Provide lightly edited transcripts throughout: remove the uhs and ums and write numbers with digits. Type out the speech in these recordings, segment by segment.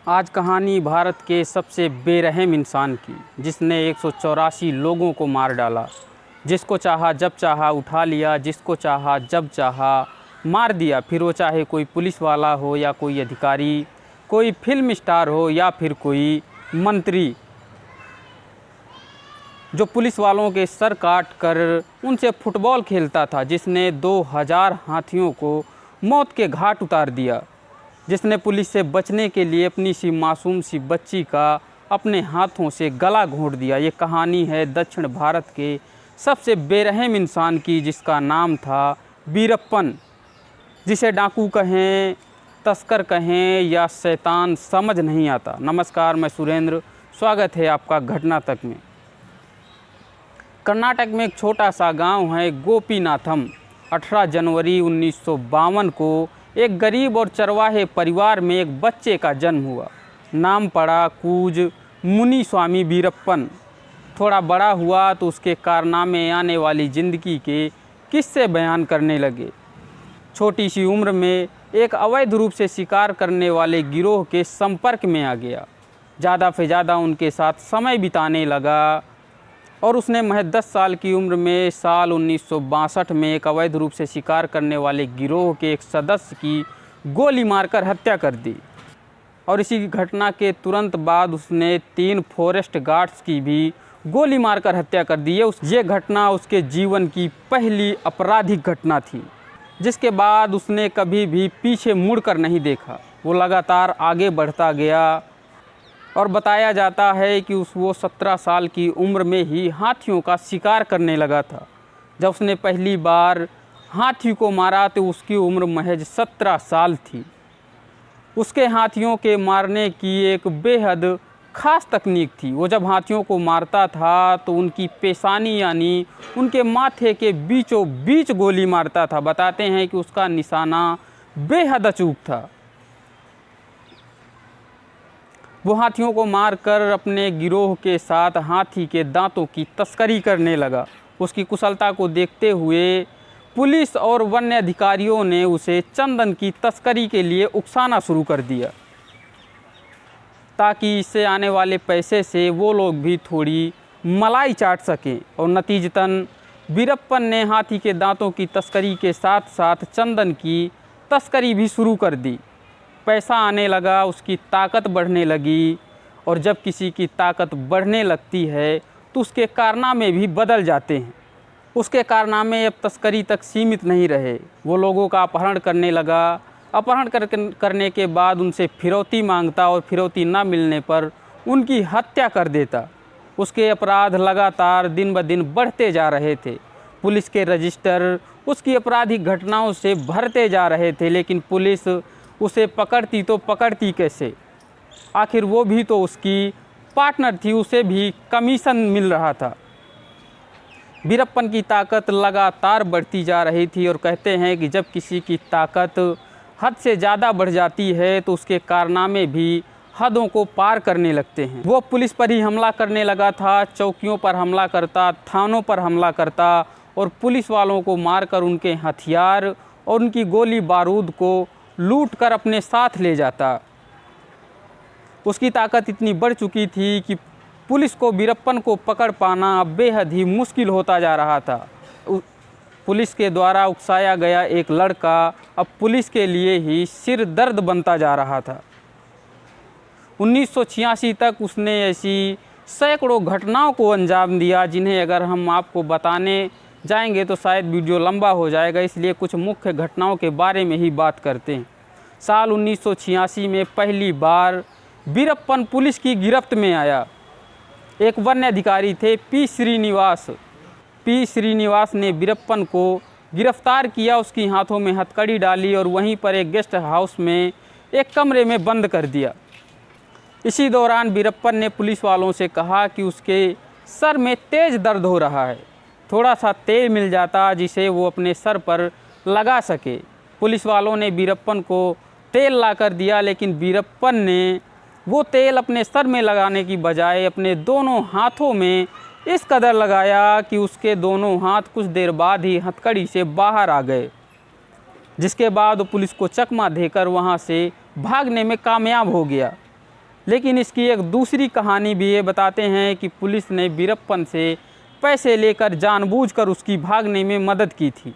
आज कहानी भारत के सबसे बेरहम इंसान की, जिसने 184 लोगों को मार डाला। जिसको चाहा जब चाहा उठा लिया, जिसको चाहा जब चाहा मार दिया। फिर वो चाहे कोई पुलिस वाला हो या कोई अधिकारी, कोई फिल्म स्टार हो या फिर कोई मंत्री, जो पुलिस वालों के सर काट कर उनसे फुटबॉल खेलता था। जिसने 2000 हाथियों को मौत के घाट उतार दिया। जिसने पुलिस से बचने के लिए अपनी सी मासूम सी बच्ची का अपने हाथों से गला घोंट दिया। ये कहानी है दक्षिण भारत के सबसे बेरहम इंसान की, जिसका नाम था वीरप्पन। जिसे डाकू कहें, तस्कर कहें या शैतान, समझ नहीं आता। नमस्कार, मैं सुरेंद्र, स्वागत है आपका घटना तक में। कर्नाटक में एक छोटा सा गांव है गोपीनाथम। 18 जनवरी 1952 को एक गरीब और चरवाहे परिवार में एक बच्चे का जन्म हुआ। नाम पड़ा कूज मुनिस्वामी वीरप्पन। थोड़ा बड़ा हुआ तो उसके कारनामे, आने वाली ज़िंदगी के किस्से बयान करने लगे। छोटी सी उम्र में एक अवैध रूप से शिकार करने वाले गिरोह के संपर्क में आ गया। ज़्यादा से ज़्यादा उनके साथ समय बिताने लगा और उसने महज 10 साल की उम्र में साल 1962 में एक अवैध रूप से शिकार करने वाले गिरोह के एक सदस्य की गोली मारकर हत्या कर दी। और इसी घटना के तुरंत बाद उसने 3 फॉरेस्ट गार्ड्स की भी गोली मारकर हत्या कर दी। ये घटना उसके जीवन की पहली आपराधिक घटना थी, जिसके बाद उसने कभी भी पीछे मुड़कर नहीं देखा। वो लगातार आगे बढ़ता गया और बताया जाता है कि वो 17 साल की उम्र में ही हाथियों का शिकार करने लगा था। जब उसने पहली बार हाथी को मारा तो उसकी उम्र महज 17 साल थी। उसके हाथियों के मारने की एक बेहद ख़ास तकनीक थी। वो जब हाथियों को मारता था तो उनकी पेशानी यानी उनके माथे के बीचों बीच गोली मारता था। बताते हैं कि उसका निशाना बेहद अचूक था। वो हाथियों को मारकर अपने गिरोह के साथ हाथी के दांतों की तस्करी करने लगा। उसकी कुशलता को देखते हुए पुलिस और वन्य अधिकारियों ने उसे चंदन की तस्करी के लिए उकसाना शुरू कर दिया, ताकि इससे आने वाले पैसे से वो लोग भी थोड़ी मलाई चाट सकें। और नतीजतन वीरप्पन ने हाथी के दांतों की तस्करी के साथ साथ चंदन की तस्करी भी शुरू कर दी। पैसा आने लगा, उसकी ताकत बढ़ने लगी। और जब किसी की ताकत बढ़ने लगती है तो उसके कारनामे भी बदल जाते हैं। उसके कारनामे अब तस्करी तक सीमित नहीं रहे। वो लोगों का अपहरण करने लगा। अपहरण करने के बाद उनसे फिरौती मांगता और फिरौती ना मिलने पर उनकी हत्या कर देता। उसके अपराध लगातार दिन ब दिन बढ़ते जा रहे थे। पुलिस के रजिस्टर उसकी आपराधिक घटनाओं से भरते जा रहे थे, लेकिन पुलिस उसे पकड़ती तो पकड़ती कैसे? आखिर वो भी तो उसकी पार्टनर थी, उसे भी कमीशन मिल रहा था। वीरप्पन की ताकत लगातार बढ़ती जा रही थी और कहते हैं कि जब किसी की ताकत हद से ज़्यादा बढ़ जाती है तो उसके कारनामे भी हदों को पार करने लगते हैं। वो पुलिस पर ही हमला करने लगा था, चौकियों पर हमला करता, थानों पर हमला करता और पुलिस वालों को मारकर उनके हथियार और उनकी गोली बारूद को लूट कर अपने साथ ले जाता। उसकी ताकत इतनी बढ़ चुकी थी कि पुलिस को वीरप्पन को पकड़ पाना बेहद ही मुश्किल होता जा रहा था। पुलिस के द्वारा उकसाया गया एक लड़का अब पुलिस के लिए ही सिर दर्द बनता जा रहा था। 1986 तक उसने ऐसी सैकड़ों घटनाओं को अंजाम दिया, जिन्हें अगर हम आपको बताने जाएंगे तो शायद वीडियो लंबा हो जाएगा, इसलिए कुछ मुख्य घटनाओं के बारे में ही बात करते हैं। साल 1986 में पहली बार वीरप्पन पुलिस की गिरफ्त में आया। एक वन्य अधिकारी थे पी श्रीनिवास ने वीरप्पन को गिरफ्तार किया। उसकी हाथों में हथकड़ी डाली और वहीं पर एक गेस्ट हाउस में एक कमरे में बंद कर दिया। इसी दौरान वीरप्पन ने पुलिस वालों से कहा कि उसके सर में तेज़ दर्द हो रहा है, थोड़ा सा तेल मिल जाता जिसे वो अपने सर पर लगा सके। पुलिस वालों ने वीरप्पन को तेल ला कर दिया, लेकिन वीरप्पन ने वो तेल अपने सर में लगाने की बजाय अपने दोनों हाथों में इस कदर लगाया कि उसके दोनों हाथ कुछ देर बाद ही हथकड़ी से बाहर आ गए, जिसके बाद पुलिस को चकमा देकर वहाँ से भागने में कामयाब हो गया। लेकिन इसकी एक दूसरी कहानी भी ये बताते हैं कि पुलिस ने वीरप्पन से पैसे लेकर जानबूझकर उसकी भागने में मदद की थी।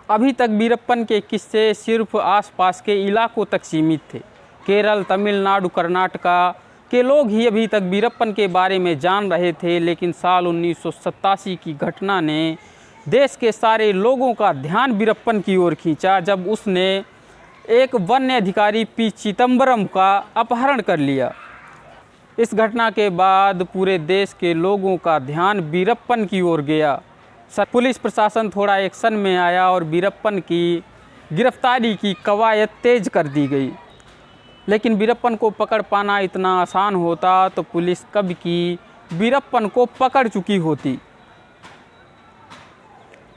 अभी तक वीरप्पन के किस्से सिर्फ आसपास के इलाकों तक सीमित थे। केरल, तमिलनाडु, कर्नाटका के लोग ही अभी तक वीरप्पन के बारे में जान रहे थे, लेकिन साल 1987 की घटना ने देश के सारे लोगों का ध्यान वीरप्पन की ओर खींचा, जब उसने एक वन्य अधिकारी पी चिदम्बरम का अपहरण कर लिया। इस घटना के बाद पूरे देश के लोगों का ध्यान वीरप्पन की ओर गया। पुलिस प्रशासन थोड़ा एक्शन में आया और वीरप्पन की गिरफ्तारी की कवायद तेज कर दी गई। लेकिन वीरप्पन को पकड़ पाना इतना आसान होता तो पुलिस कब की वीरप्पन को पकड़ चुकी होती।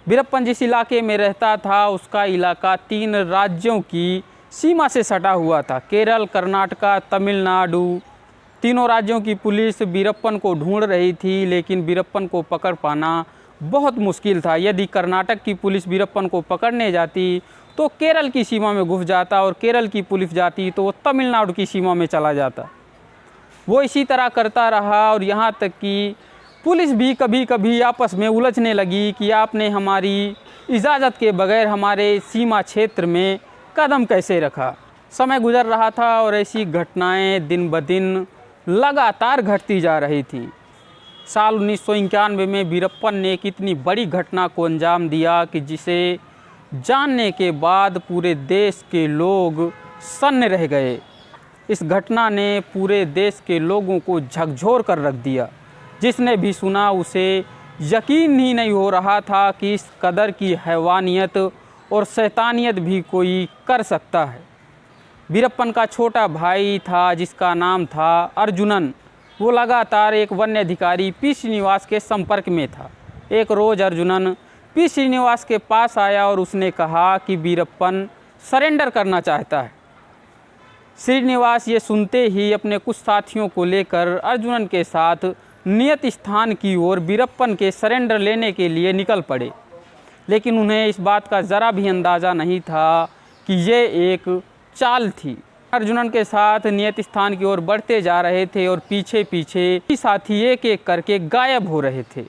वीरप्पन जिस इलाके में रहता था उसका इलाका 3 राज्यों की सीमा से सटा हुआ था। केरल, कर्नाटका, तमिलनाडु, तीनों राज्यों की पुलिस वीरप्पन को ढूंढ रही थी, लेकिन वीरप्पन को पकड़ पाना बहुत मुश्किल था। यदि कर्नाटक की पुलिस वीरप्पन को पकड़ने जाती तो केरल की सीमा में घुस जाता, और केरल की पुलिस जाती तो वो तमिलनाडु की सीमा में चला जाता। वो इसी तरह करता रहा और यहाँ तक कि पुलिस भी कभी कभी आपस में उलझने लगी कि आपने हमारी इजाज़त के बगैर हमारे सीमा क्षेत्र में कदम कैसे रखा। समय गुजर रहा था और ऐसी घटनाएं दिन ब दिन लगातार घटती जा रही थी। साल 1991 में वीरप्पन ने एक इतनी बड़ी घटना को अंजाम दिया कि जिसे जानने के बाद पूरे देश के लोग सन्न रह गए। इस घटना ने पूरे देश के लोगों को झकझोर कर रख दिया। जिसने भी सुना उसे यकीन ही नहीं हो रहा था कि इस कदर की हैवानियत और शैतानियत भी कोई कर सकता है। वीरप्पन का छोटा भाई था जिसका नाम था अर्जुनन। वो लगातार एक वन्य अधिकारी पी श्रीनिवास के संपर्क में था। एक रोज़ अर्जुनन पी श्रीनिवास के पास आया और उसने कहा कि वीरप्पन सरेंडर करना चाहता है। श्रीनिवास ये सुनते ही अपने कुछ साथियों को लेकर अर्जुनन के साथ नियत स्थान की ओर वीरप्पन के सरेंडर लेने के लिए निकल पड़े। लेकिन उन्हें इस बात का ज़रा भी अंदाज़ा नहीं था कि ये एक चाल थी। अर्जुनन के साथ नियत स्थान की ओर बढ़ते जा रहे थे और पीछे पीछे साथी एक एक करके गायब हो रहे थे।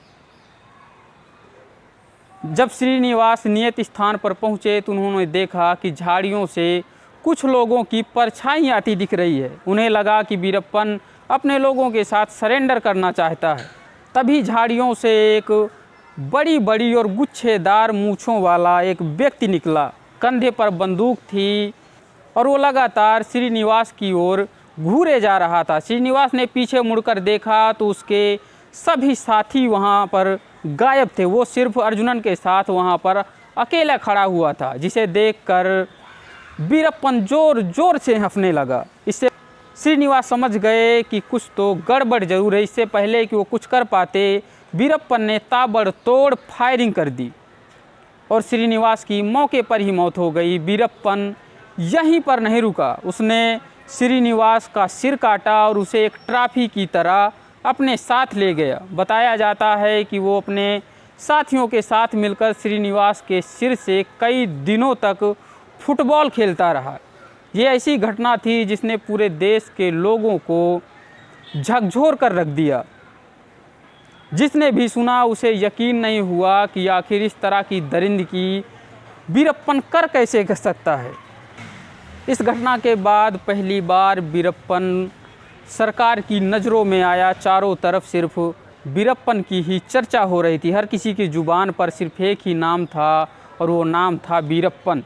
जब श्रीनिवास नियत स्थान पर पहुंचे तो उन्होंने देखा कि झाड़ियों से कुछ लोगों की परछाई आती दिख रही है। उन्हें लगा कि वीरप्पन अपने लोगों के साथ सरेंडर करना चाहता है। तभी झाड़ियों से एक बड़ी बड़ी और गुच्छेदार मूँछों वाला एक व्यक्ति निकला। कंधे पर बंदूक थी और वो लगातार श्रीनिवास की ओर घूरे जा रहा था। श्रीनिवास ने पीछे मुड़कर देखा तो उसके सभी साथी वहाँ पर गायब थे। वो सिर्फ अर्जुनन के साथ वहाँ पर अकेला खड़ा हुआ था, जिसे देखकर वीरप्पन जोर जोर से हंसने लगा। इससे श्रीनिवास समझ गए कि कुछ तो गड़बड़ जरूर है। इससे पहले कि वो कुछ कर पाते वीरप्पन ने ताबड़तोड़ फायरिंग कर दी और श्रीनिवास की मौके पर ही मौत हो गई। वीरप्पन यहीं पर नहीं रुका, उसने श्रीनिवास का सिर काटा और उसे एक ट्रॉफी की तरह अपने साथ ले गया। बताया जाता है कि वो अपने साथियों के साथ मिलकर श्रीनिवास के सिर से कई दिनों तक फुटबॉल खेलता रहा। ये ऐसी घटना थी जिसने पूरे देश के लोगों को झकझोर कर रख दिया। जिसने भी सुना उसे यकीन नहीं हुआ कि आखिर इस तरह की दरिंदगी वीरप्पन कर कैसे सकता है। इस घटना के बाद पहली बार वीरप्पन सरकार की नज़रों में आया। चारों तरफ सिर्फ वीरप्पन की ही चर्चा हो रही थी। हर किसी की ज़ुबान पर सिर्फ एक ही नाम था और वो नाम था वीरप्पन।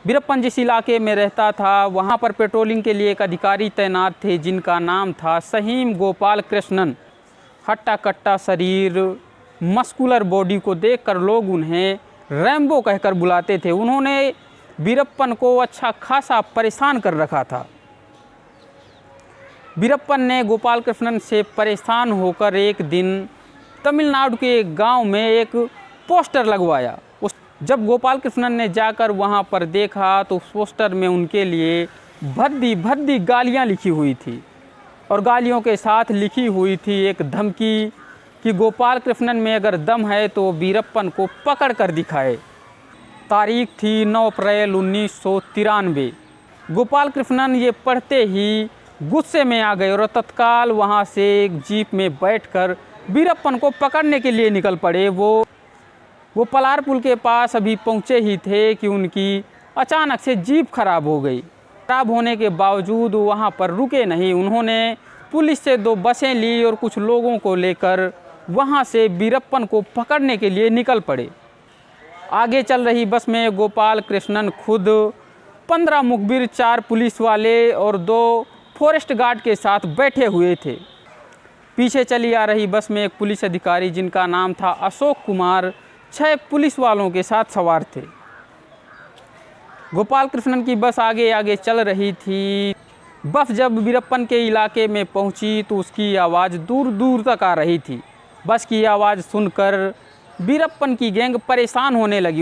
वीरप्पन जिस इलाके में रहता था वहाँ पर पेट्रोलिंग के लिए एक अधिकारी तैनात थे जिनका नाम था सहीम गोपाल कृष्णन। हट्टा कट्टा शरीर, मस्कुलर बॉडी को देखकर लोग उन्हें रैम्बो कहकर बुलाते थे। उन्होंने वीरप्पन को अच्छा खासा परेशान कर रखा था। वीरप्पन ने गोपाल कृष्णन से परेशान होकर एक दिन तमिलनाडु के एक गांव में एक पोस्टर लगवाया। जब गोपाल कृष्णन ने जाकर वहां पर देखा तो उस पोस्टर में उनके लिए भद्दी भद्दी गालियां लिखी हुई थी और गालियों के साथ लिखी हुई थी एक धमकी कि गोपाल कृष्णन में अगर दम है तो वीरप्पन को पकड़ कर दिखाए। तारीख थी 9 अप्रैल 1993। गोपाल कृष्णन ये पढ़ते ही गुस्से में आ गए और तत्काल वहाँ से एक जीप में बैठकर वीरप्पन को पकड़ने के लिए निकल पड़े। वो पलार पुल के पास अभी पहुँचे ही थे कि उनकी अचानक से जीप खराब हो गई। खराब होने के बावजूद वहाँ पर रुके नहीं, उन्होंने पुलिस से 2 बसें ली और कुछ लोगों को लेकर वहाँ से वीरप्पन को पकड़ने के लिए निकल पड़े। आगे चल रही बस में गोपाल कृष्णन खुद, 15 मुखबिर, 4 पुलिस वाले और 2 फॉरेस्ट गार्ड के साथ बैठे हुए थे। पीछे चली आ रही बस में एक पुलिस अधिकारी जिनका नाम था अशोक कुमार 6 पुलिस वालों के साथ सवार थे। गोपाल कृष्णन की बस आगे आगे चल रही थी। बस जब वीरप्पन के इलाके में पहुंची तो उसकी आवाज़ दूर दूर तक आ रही थी। बस की आवाज़ सुनकर वीरप्पन की गैंग परेशान होने लगी।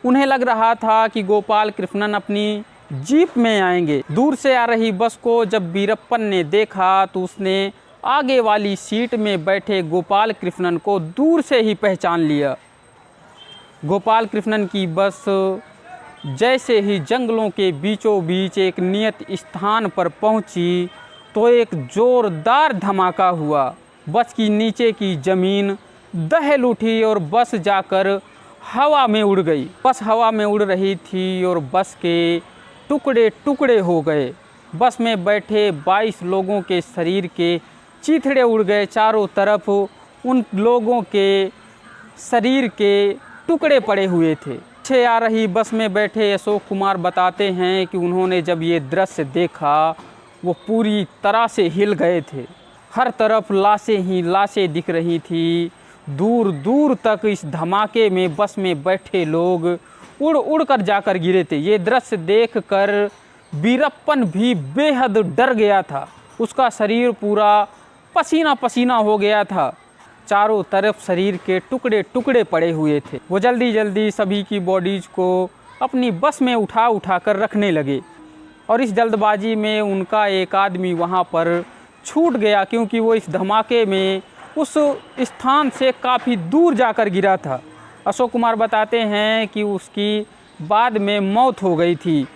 उन्हें लग रहा था कि गोपाल कृष्णन अपनी जीप में आएंगे। दूर से आ रही बस को जब वीरप्पन ने देखा तो उसने आगे वाली सीट में बैठे गोपाल कृष्णन को दूर से ही पहचान लिया। गोपाल कृष्णन की बस जैसे ही जंगलों के बीचों बीच एक नियत स्थान पर पहुंची तो एक ज़ोरदार धमाका हुआ। बस की नीचे की ज़मीन दहल उठी और बस जाकर हवा में उड़ गई। बस हवा में उड़ रही थी और बस के टुकड़े टुकड़े हो गए। बस में बैठे 22 लोगों के शरीर के चीथड़े उड़ गए। चारों तरफ उन लोगों के शरीर के टुकड़े पड़े हुए थे। पीछे आ रही बस में बैठे अशोक कुमार बताते हैं कि उन्होंने जब ये दृश्य देखा वो पूरी तरह से हिल गए थे। हर तरफ लाशें ही लाशें दिख रही थी। दूर दूर तक इस धमाके में बस में बैठे लोग उड़ उड़ कर जाकर गिरे थे। ये दृश्य देखकर वीरप्पन भी बेहद डर गया था। उसका शरीर पूरा पसीना पसीना हो गया था। चारों तरफ शरीर के टुकड़े टुकड़े पड़े हुए थे। वो जल्दी जल्दी सभी की बॉडीज़ को अपनी बस में उठा उठा कर रखने लगे और इस जल्दबाजी में उनका एक आदमी वहाँ पर छूट गया क्योंकि वो इस धमाके में उस स्थान से काफ़ी दूर जाकर गिरा था। अशोक कुमार बताते हैं कि उसकी बाद में मौत हो गई थी।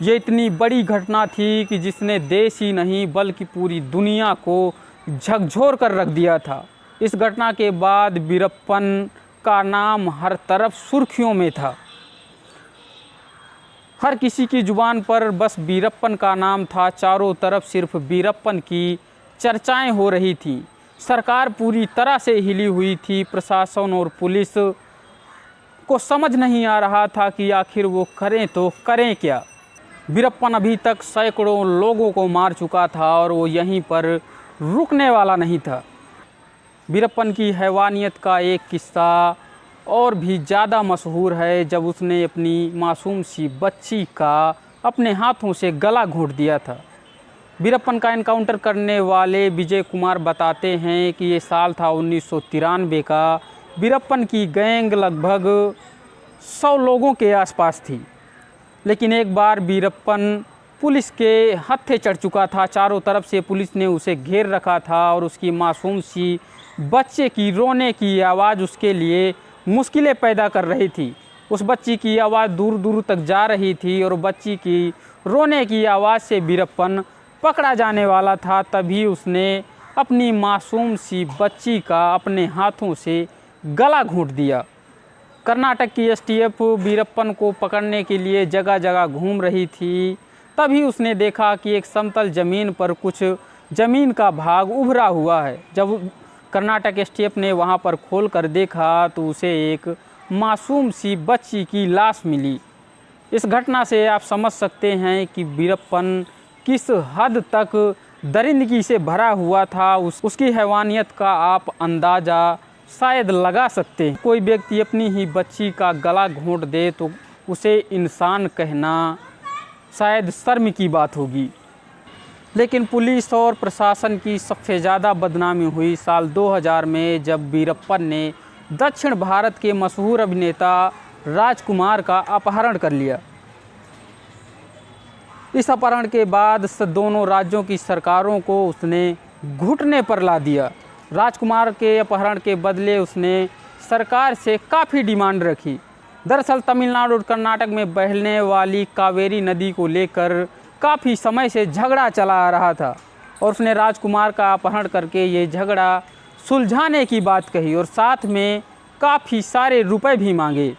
ये इतनी बड़ी घटना थी कि जिसने देश ही नहीं बल्कि पूरी दुनिया को झकझोर कर रख दिया था। इस घटना के बाद वीरप्पन का नाम हर तरफ सुर्खियों में था। हर किसी की जुबान पर बस वीरप्पन का नाम था। चारों तरफ सिर्फ वीरप्पन की चर्चाएं हो रही थी। सरकार पूरी तरह से हिली हुई थी। प्रशासन और पुलिस को समझ नहीं आ रहा था कि आखिर वो करें तो करें क्या। वीरप्पन अभी तक सैकड़ों लोगों को मार चुका था और वो यहीं पर रुकने वाला नहीं था। वीरप्पन की हैवानियत का एक किस्सा और भी ज़्यादा मशहूर है जब उसने अपनी मासूम सी बच्ची का अपने हाथों से गला घोंट दिया था। वीरप्पन का एनकाउंटर करने वाले विजय कुमार बताते हैं कि ये साल था 1993 का। वीरप्पन की गैंग लगभग 100 लोगों के आसपास थी, लेकिन एक बार वीरप्पन पुलिस के हत्थे चढ़ चुका था। चारों तरफ से पुलिस ने उसे घेर रखा था और उसकी मासूम सी बच्चे की रोने की आवाज़ उसके लिए मुश्किलें पैदा कर रही थी। उस बच्ची की आवाज़ दूर दूर तक जा रही थी और बच्ची की रोने की आवाज़ से वीरप्पन पकड़ा जाने वाला था। तभी उसने अपनी मासूम सी बच्ची का अपने हाथों से गला घोंट दिया। कर्नाटक की एसटीएफ वीरप्पन को पकड़ने के लिए जगह जगह घूम रही थी। तभी उसने देखा कि एक समतल ज़मीन पर कुछ ज़मीन का भाग उभरा हुआ है। जब कर्नाटक एसटीएफ ने वहां पर खोल कर देखा तो उसे एक मासूम सी बच्ची की लाश मिली। इस घटना से आप समझ सकते हैं कि वीरप्पन किस हद तक दरिंदगी से भरा हुआ था। उसकी हैवानियत का आप अंदाज़ा शायद लगा सकते हैं। कोई व्यक्ति अपनी ही बच्ची का गला घोंट दे तो उसे इंसान कहना शायद शर्म की बात होगी, लेकिन पुलिस और प्रशासन की सबसे ज़्यादा बदनामी हुई साल 2000 में जब वीरप्पन ने दक्षिण भारत के मशहूर अभिनेता राजकुमार का अपहरण कर लिया। इस अपहरण के बाद दोनों राज्यों की सरकारों को उसने घुटने पर ला दिया। राजकुमार के अपहरण के बदले उसने सरकार से काफ़ी डिमांड रखी। दरअसल तमिलनाडु और कर्नाटक में बहने वाली कावेरी नदी को लेकर काफ़ी समय से झगड़ा चला आ रहा था और उसने राजकुमार का अपहरण करके ये झगड़ा सुलझाने की बात कही और साथ में काफ़ी सारे रुपए भी मांगे।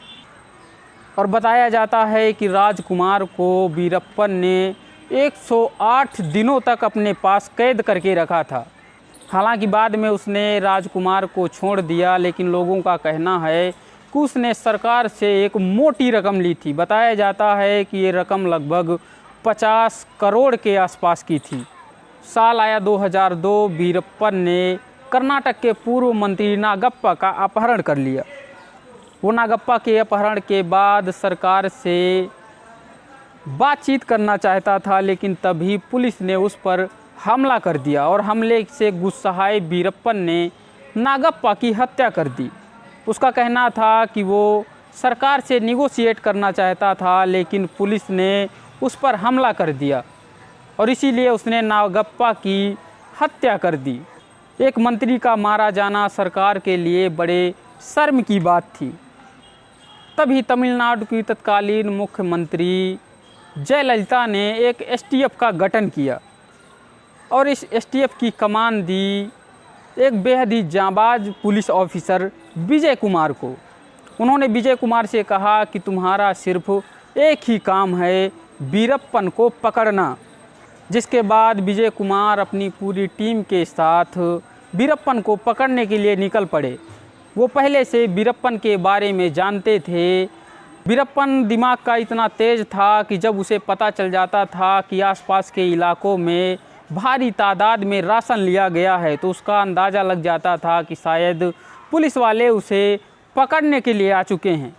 और बताया जाता है कि राजकुमार को वीरप्पन ने 108 दिनों तक अपने पास कैद करके रखा था। हालांकि बाद में उसने राजकुमार को छोड़ दिया, लेकिन लोगों का कहना है कि उसने सरकार से एक मोटी रकम ली थी। बताया जाता है कि ये रकम लगभग 50 करोड़ के आसपास की थी। साल आया 2002, वीरप्पन ने कर्नाटक के पूर्व मंत्री नागप्पा का अपहरण कर लिया। वो नागप्पा के अपहरण के बाद सरकार से बातचीत करना चाहता था, लेकिन तभी पुलिस ने उस पर हमला कर दिया और हमले से गुस्साए वीरप्पन ने नागप्पा की हत्या कर दी। उसका कहना था कि वो सरकार से निगोशिएट करना चाहता था, लेकिन पुलिस ने उस पर हमला कर दिया और इसीलिए उसने नागप्पा की हत्या कर दी। एक मंत्री का मारा जाना सरकार के लिए बड़े शर्म की बात थी। तभी तमिलनाडु की तत्कालीन मुख्यमंत्री जयललिता ने एक एसटीएफ का गठन किया और इस एसटीएफ की कमान दी एक बेहद ही जांबाज पुलिस ऑफिसर विजय कुमार को। उन्होंने विजय कुमार से कहा कि तुम्हारा सिर्फ एक ही काम है, वीरप्पन को पकड़ना। जिसके बाद विजय कुमार अपनी पूरी टीम के साथ वीरप्पन को पकड़ने के लिए निकल पड़े। वो पहले से वीरप्पन के बारे में जानते थे। वीरप्पन दिमाग का इतना तेज था कि जब उसे पता चल जाता था कि आसपास के इलाकों में भारी तादाद में राशन लिया गया है, तो उसका अंदाज़ा लग जाता था कि शायद पुलिस वाले उसे पकड़ने के लिए आ चुके हैं।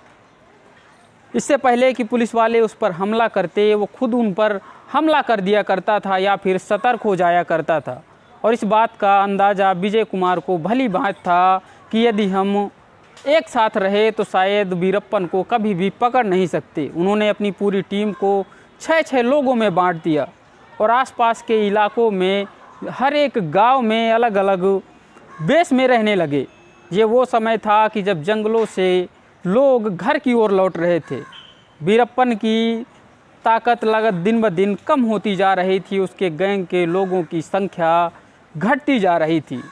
इससे पहले कि पुलिस वाले उस पर हमला करते, वो खुद उन पर हमला कर दिया करता था या फिर सतर्क हो जाया करता था। और इस बात का अंदाज़ा विजय कुमार को भली भांति था कि यदि हम एक साथ रहे तो शायद वीरप्पन को कभी भी पकड़ नहीं सकते। उन्होंने अपनी पूरी टीम को 6-6 लोगों में बांट दिया और आसपास के इलाकों में हर एक गांव में अलग अलग बेस में रहने लगे। ये वो समय था कि जब जंगलों से लोग घर की ओर लौट रहे थे। वीरप्पन की ताकत लागत दिन ब दिन कम होती जा रही थी। उसके गैंग के लोगों की संख्या घटती जा रही थी।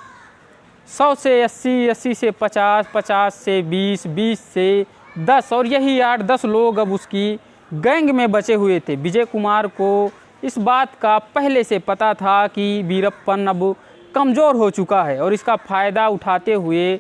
100 से 80, 80 से 50, 50 से 20, 20 से 10 और यही 8-10 लोग अब उसकी गैंग में बचे हुए थे। विजय कुमार को इस बात का पहले से पता था कि वीरप्पन अब कमज़ोर हो चुका है और इसका फ़ायदा उठाते हुए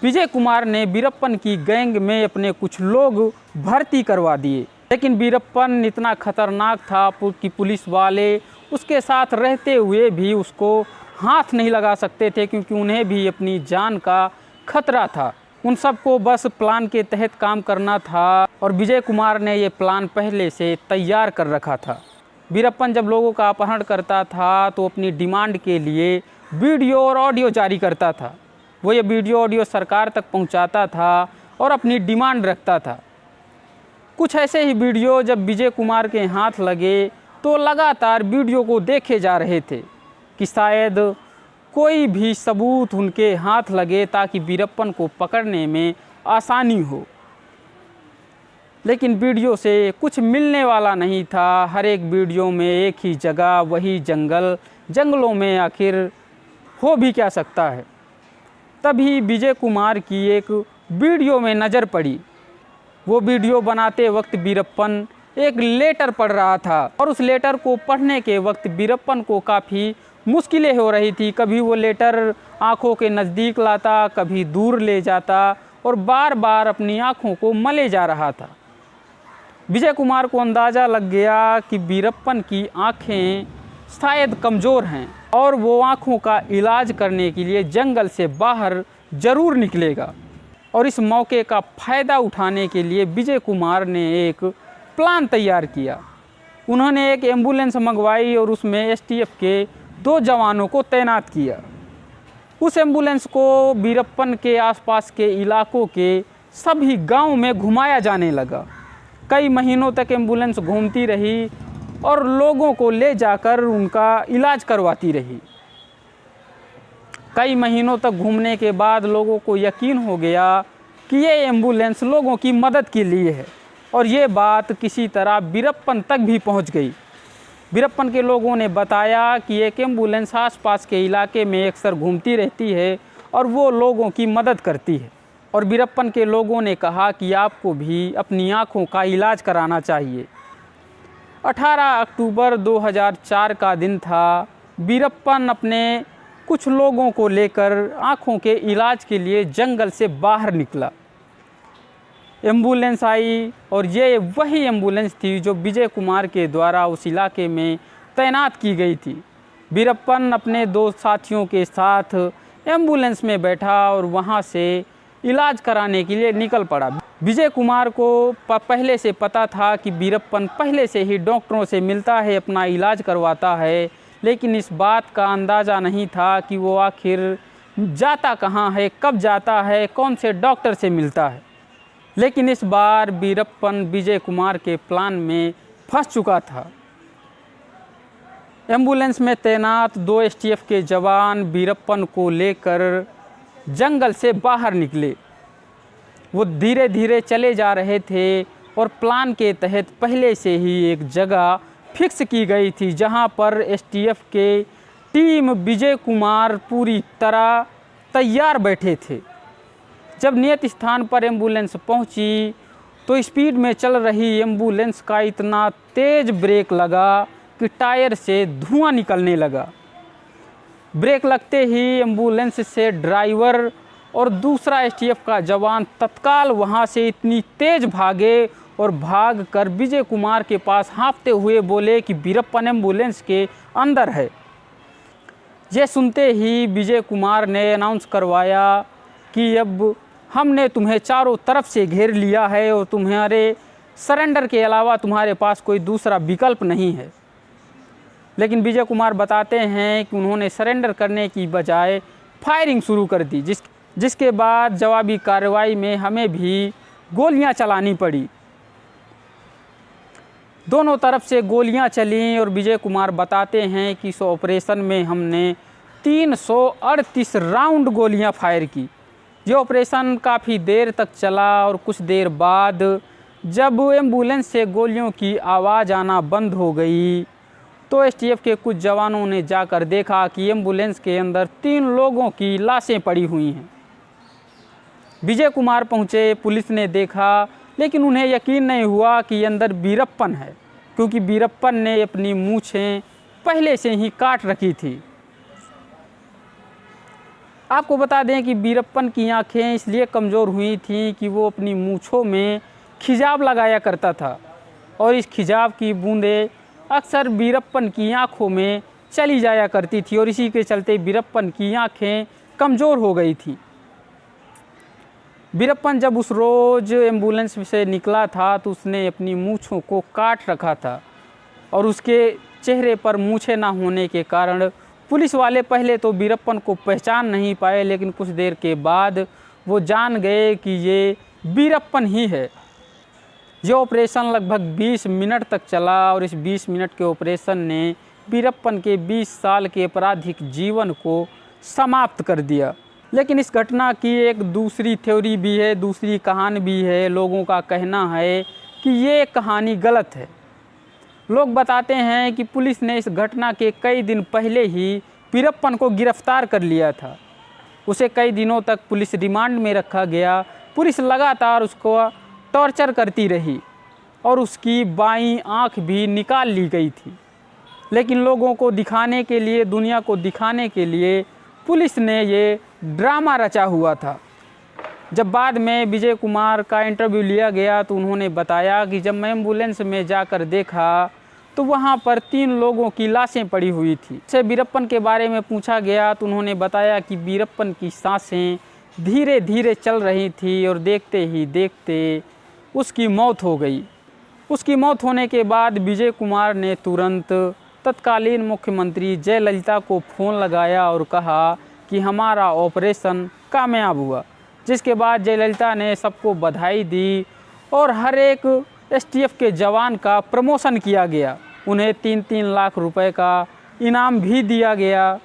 विजय कुमार ने वीरप्पन की गैंग में अपने कुछ लोग भर्ती करवा दिए। लेकिन वीरप्पन इतना खतरनाक था कि पुलिस वाले उसके साथ रहते हुए भी उसको हाथ नहीं लगा सकते थे, क्योंकि उन्हें भी अपनी जान का खतरा था। उन सबको बस प्लान के तहत काम करना था और विजय कुमार ने ये प्लान पहले से तैयार कर रखा था। वीरप्पन जब लोगों का अपहरण करता था तो अपनी डिमांड के लिए वीडियो और ऑडियो जारी करता था। वो ये वीडियो ऑडियो सरकार तक पहुंचाता था और अपनी डिमांड रखता था। कुछ ऐसे ही वीडियो जब विजय कुमार के हाथ लगे तो लगातार वीडियो को देखे जा रहे थे कि शायद कोई भी सबूत उनके हाथ लगे ताकि वीरप्पन को पकड़ने में आसानी हो। लेकिन वीडियो से कुछ मिलने वाला नहीं था। हर एक वीडियो में एक ही जगह, वही जंगल, जंगलों में आखिर हो भी क्या सकता है। तभी विजय कुमार की एक वीडियो में नज़र पड़ी। वो वीडियो बनाते वक्त वीरप्पन एक लेटर पढ़ रहा था और उस लेटर को पढ़ने के वक्त वीरप्पन को काफ़ी मुश्किलें हो रही थी। कभी वो लेटर आँखों के नज़दीक लाता, कभी दूर ले जाता और बार बार अपनी आँखों को मले जा रहा था। विजय कुमार को अंदाज़ा लग गया कि वीरप्पन की आँखें शायद कमज़ोर हैं और वो आँखों का इलाज करने के लिए जंगल से बाहर ज़रूर निकलेगा। और इस मौके का फ़ायदा उठाने के लिए विजय कुमार ने एक प्लान तैयार किया। उन्होंने एक एम्बुलेंस मंगवाई और उसमें एसटीएफ के 2 जवानों को तैनात किया। उस एम्बुलेंस को वीरप्पन के आसपास के इलाकों के सभी गांव में घुमाया जाने लगा। कई महीनों तक एम्बुलेंस घूमती रही और लोगों को ले जाकर उनका इलाज करवाती रही। कई महीनों तक घूमने के बाद लोगों को यकीन हो गया कि ये एम्बुलेंस लोगों की मदद के लिए है और ये बात किसी तरह वीरप्पन तक भी पहुंच गई। वीरप्पन के लोगों ने बताया कि एक एम्बुलेंस आसपास के इलाके में अक्सर घूमती रहती है और वो लोगों की मदद करती है। और वीरप्पन के लोगों ने कहा कि आपको भी अपनी आँखों का इलाज कराना चाहिए। 18 अक्टूबर 2004 का दिन था। वीरप्पन अपने कुछ लोगों को लेकर आँखों के इलाज के लिए जंगल से बाहर निकला। एम्बुलेंस आई और ये वही एम्बुलेंस थी जो विजय कुमार के द्वारा उस इलाके में तैनात की गई थी। वीरप्पन अपने 2 साथियों के साथ एम्बुलेंस में बैठा और वहाँ से इलाज कराने के लिए निकल पड़ा। विजय कुमार को पहले से पता था कि वीरप्पन पहले से ही डॉक्टरों से मिलता है, अपना इलाज करवाता है, लेकिन इस बात का अंदाज़ा नहीं था कि वो आखिर जाता कहाँ है, कब जाता है, कौन से डॉक्टर से मिलता है। लेकिन इस बार वीरप्पन विजय कुमार के प्लान में फंस चुका था। एम्बुलेंस में तैनात 2 एसटीएफ के जवान वीरप्पन को लेकर जंगल से बाहर निकले। वो धीरे धीरे चले जा रहे थे और प्लान के तहत पहले से ही एक जगह फिक्स की गई थी जहां पर एसटीएफ के टीम विजय कुमार पूरी तरह तैयार बैठे थे। जब नियत स्थान पर एम्बुलेंस पहुंची तो स्पीड में चल रही एम्बुलेंस का इतना तेज़ ब्रेक लगा कि टायर से धुआं निकलने लगा। ब्रेक लगते ही एम्बुलेंस से ड्राइवर और दूसरा एसटीएफ का जवान तत्काल वहां से इतनी तेज़ भागे और भागकर विजय कुमार के पास हाँफते हुए बोले कि वीरप्पन एम्बुलेंस के अंदर है। ये सुनते ही विजय कुमार ने अनाउंस करवाया कि अब हमने तुम्हें चारों तरफ से घेर लिया है और तुम्हारे सरेंडर के अलावा तुम्हारे पास कोई दूसरा विकल्प नहीं है। लेकिन विजय कुमार बताते हैं कि उन्होंने सरेंडर करने की बजाय फायरिंग शुरू कर दी, जिसके बाद जवाबी कार्रवाई में हमें भी गोलियां चलानी पड़ी। दोनों तरफ से गोलियां चलीं और विजय कुमार बताते हैं कि इस ऑपरेशन में हमने 338 राउंड गोलियां फायर की। ये ऑपरेशन काफ़ी देर तक चला और कुछ देर बाद जब एम्बुलेंस से गोलियों की आवाज़ आना बंद हो गई तो एसटीएफ के कुछ जवानों ने जाकर देखा कि एम्बुलेंस के अंदर 3 लोगों की लाशें पड़ी हुई हैं। विजय कुमार पहुंचे, पुलिस ने देखा, लेकिन उन्हें यकीन नहीं हुआ कि अंदर वीरप्पन है, क्योंकि वीरप्पन ने अपनी मूछें पहले से ही काट रखी थी। आपको बता दें कि वीरप्पन की आंखें इसलिए कमज़ोर हुई थीं कि वो अपनी मूछों में खिजाव लगाया करता था और इस खिजाव की बूंदें अक्सर वीरप्पन की आंखों में चली जाया करती थी और इसी के चलते वीरप्पन की आंखें कमज़ोर हो गई थी। वीरप्पन जब उस रोज़ एम्बुलेंस से निकला था तो उसने अपनी मूँछों को काट रखा था और उसके चेहरे पर मूँछें ना होने के कारण पुलिस वाले पहले तो वीरप्पन को पहचान नहीं पाए, लेकिन कुछ देर के बाद वो जान गए कि ये वीरप्पन ही है। ये ऑपरेशन लगभग 20 मिनट तक चला और इस 20 मिनट के ऑपरेशन ने वीरप्पन के 20 साल के आपराधिक जीवन को समाप्त कर दिया। लेकिन इस घटना की एक दूसरी थ्योरी भी है, दूसरी कहानी भी है। लोगों का कहना है कि ये कहानी गलत है। लोग बताते हैं कि पुलिस ने इस घटना के कई दिन पहले ही वीरप्पन को गिरफ्तार कर लिया था। उसे कई दिनों तक पुलिस रिमांड में रखा गया। पुलिस लगातार उसको टॉर्चर करती रही और उसकी बाईं आंख भी निकाल ली गई थी। लेकिन लोगों को दिखाने के लिए, दुनिया को दिखाने के लिए पुलिस ने ये ड्रामा रचा हुआ था। जब बाद में विजय कुमार का इंटरव्यू लिया गया तो उन्होंने बताया कि जब मैं एम्बुलेंस में जाकर देखा तो वहाँ पर 3 लोगों की लाशें पड़ी हुई थी। से वीरप्पन के बारे में पूछा गया तो उन्होंने बताया कि वीरप्पन की सांसें धीरे धीरे चल रही थी और देखते ही देखते उसकी मौत हो गई। उसकी मौत होने के बाद विजय कुमार ने तुरंत तत्कालीन मुख्यमंत्री जयललिता को फ़ोन लगाया और कहा कि हमारा ऑपरेशन कामयाब हुआ, जिसके बाद जयललिता ने सबको बधाई दी और हर एक एसटीएफ के जवान का प्रमोशन किया गया। उन्हें 3-3 लाख रुपए का इनाम भी दिया गया।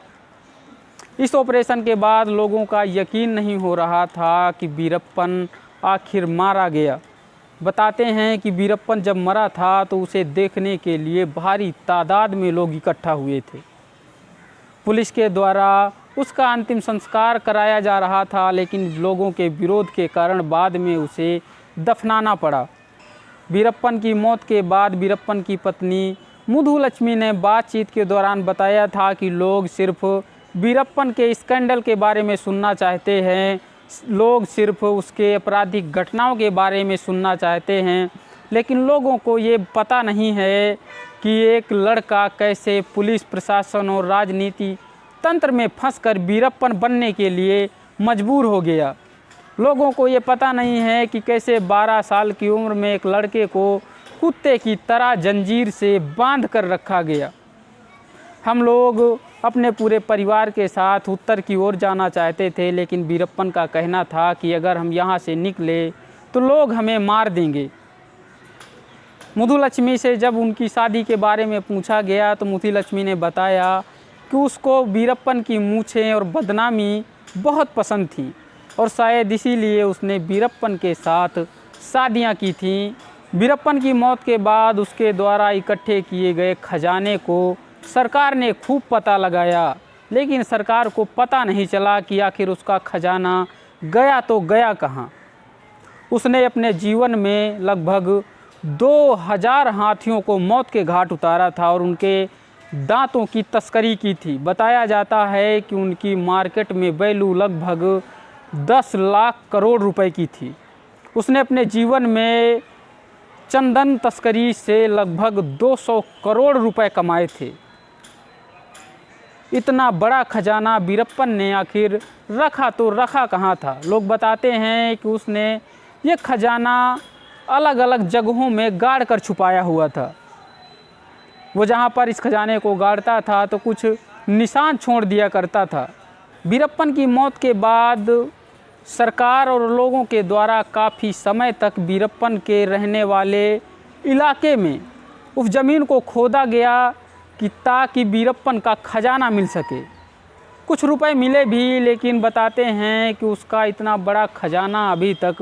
इस ऑपरेशन के बाद लोगों का यकीन नहीं हो रहा था कि वीरप्पन आखिर मारा गया। बताते हैं कि वीरप्पन जब मरा था तो उसे देखने के लिए भारी तादाद में लोग इकट्ठा हुए थे। पुलिस के द्वारा उसका अंतिम संस्कार कराया जा रहा था, लेकिन लोगों के विरोध के कारण बाद में उसे दफनाना पड़ा। वीरप्पन की मौत के बाद वीरप्पन की पत्नी मुथुलक्ष्मी ने बातचीत के दौरान बताया था कि लोग सिर्फ वीरप्पन के स्कैंडल के बारे में सुनना चाहते हैं, लोग सिर्फ उसके आपराधिक घटनाओं के बारे में सुनना चाहते हैं, लेकिन लोगों को ये पता नहीं है कि एक लड़का कैसे पुलिस प्रशासन और राजनीति तंत्र में फंसकर वीरप्पन बनने के लिए मजबूर हो गया। लोगों को ये पता नहीं है कि कैसे 12 साल की उम्र में एक लड़के को कुत्ते की तरह जंजीर से बांध कर रखा गया। हम लोग अपने पूरे परिवार के साथ उत्तर की ओर जाना चाहते थे, लेकिन वीरप्पन का कहना था कि अगर हम यहाँ से निकले तो लोग हमें मार देंगे। मुथुलक्ष्मी से जब उनकी शादी के बारे में पूछा गया तो मुथुलक्ष्मी ने बताया कि उसको वीरप्पन की मूछें और बदनामी बहुत पसंद थी और शायद इसीलिए उसने वीरप्पन के साथ शादियां की थीं। वीरप्पन की मौत के बाद उसके द्वारा इकट्ठे किए गए खजाने को सरकार ने खूब पता लगाया, लेकिन सरकार को पता नहीं चला कि आखिर उसका खजाना गया तो गया कहाँ। उसने अपने जीवन में लगभग 2000 हाथियों को मौत के घाट उतारा था और उनके दांतों की तस्करी की थी। बताया जाता है कि उनकी मार्केट में वैल्यू लगभग 10 लाख करोड़ रुपए की थी। उसने अपने जीवन में चंदन तस्करी से लगभग 200 करोड़ रुपए कमाए थे। इतना बड़ा खजाना वीरप्पन ने आखिर रखा तो रखा कहाँ था। लोग बताते हैं कि उसने ये खजाना अलग अलग जगहों में गाड़ कर छुपाया हुआ था। वो जहाँ पर इस खजाने को गाड़ता था तो कुछ निशान छोड़ दिया करता था। वीरप्पन की मौत के बाद सरकार और लोगों के द्वारा काफ़ी समय तक वीरप्पन के रहने वाले इलाके में उस ज़मीन को खोदा गया कि ताकि वीरप्पन का खजाना मिल सके। कुछ रुपए मिले भी, लेकिन बताते हैं कि उसका इतना बड़ा खजाना अभी तक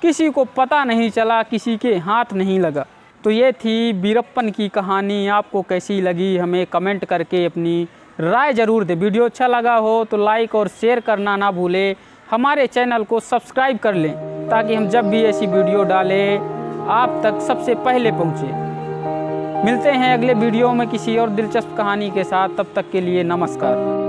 किसी को पता नहीं चला, किसी के हाथ नहीं लगा। तो ये थी वीरप्पन की कहानी। आपको कैसी लगी हमें कमेंट करके अपनी राय ज़रूर दें। वीडियो अच्छा लगा हो तो लाइक और शेयर करना ना भूलें। हमारे चैनल को सब्सक्राइब कर लें ताकि हम जब भी ऐसी वीडियो डालें आप तक सबसे पहले पहुँचे। मिलते हैं अगले वीडियो में किसी और दिलचस्प कहानी के साथ। तब तक के लिए नमस्कार।